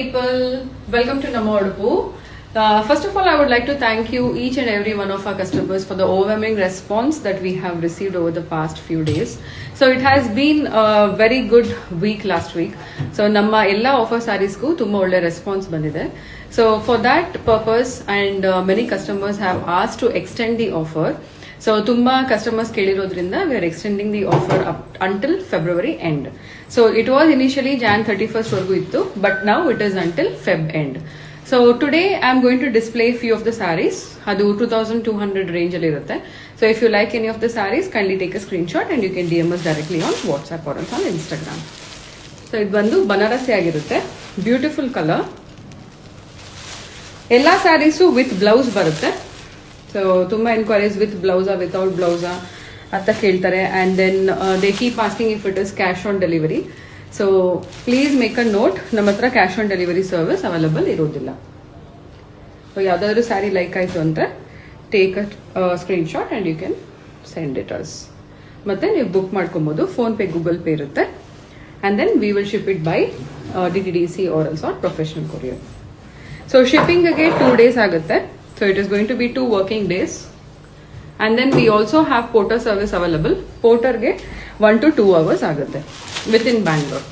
people, welcome to Namma Udupu. First of all, I would like to thank you each and every one of our customers for the overwhelming response that we have received over the past few days. So it has been a very good week last week. So Namma ella offer sarees ku tumma olle response bandide. So for that purpose and many customers have asked to extend the offer. So tumba customers kelirodrinda we are extending the offer up until February end. So it was initially Jan 31st vargu ittu, but now it is until Feb end. So today I am going to display few of the sarees. Adu 2200 range alli irutte. So if you like any of the sarees, kindly take a screenshot and you can DM us directly on WhatsApp or on Instagram. So ಇದು ಬಂದು ಬನಾರಸಿ ಆಗಿರುತ್ತೆ. Beautiful colour. ಎಲ್ಲ saris with blouse ಬರುತ್ತೆ. So ತುಂಬಾ enquiries with ಬ್ಲೌಸಾ without ಬ್ಲೌಸಾ ಅಂತ ಕೇಳ್ತಾರೆ and then they keep asking if it is cash on delivery. So please make a note, ನಮ್ಮ ಹತ್ರ cash on delivery service available ಇರೋದಿಲ್ಲ. ಸೊ ಯಾವುದಾದ್ರೂ ಸ್ಯಾರಿ ಲೈಕ್ ಆಯಿತು ಅಂದರೆ take a screenshot and you can send it us. ಮತ್ತು ನೀವು book ಮಾಡ್ಕೊಬೋದು. PhonePe Google Pay ಇರುತ್ತೆ and then we will ship it by DTDC or else on professional courier. So shipping again 2 days ಆಗುತ್ತೆ. So it is going to be 2 working days. And then we also have porter service available. Porter ಗೆ 1 to 2 hours ಆಗುತ್ತೆ within Bangalore.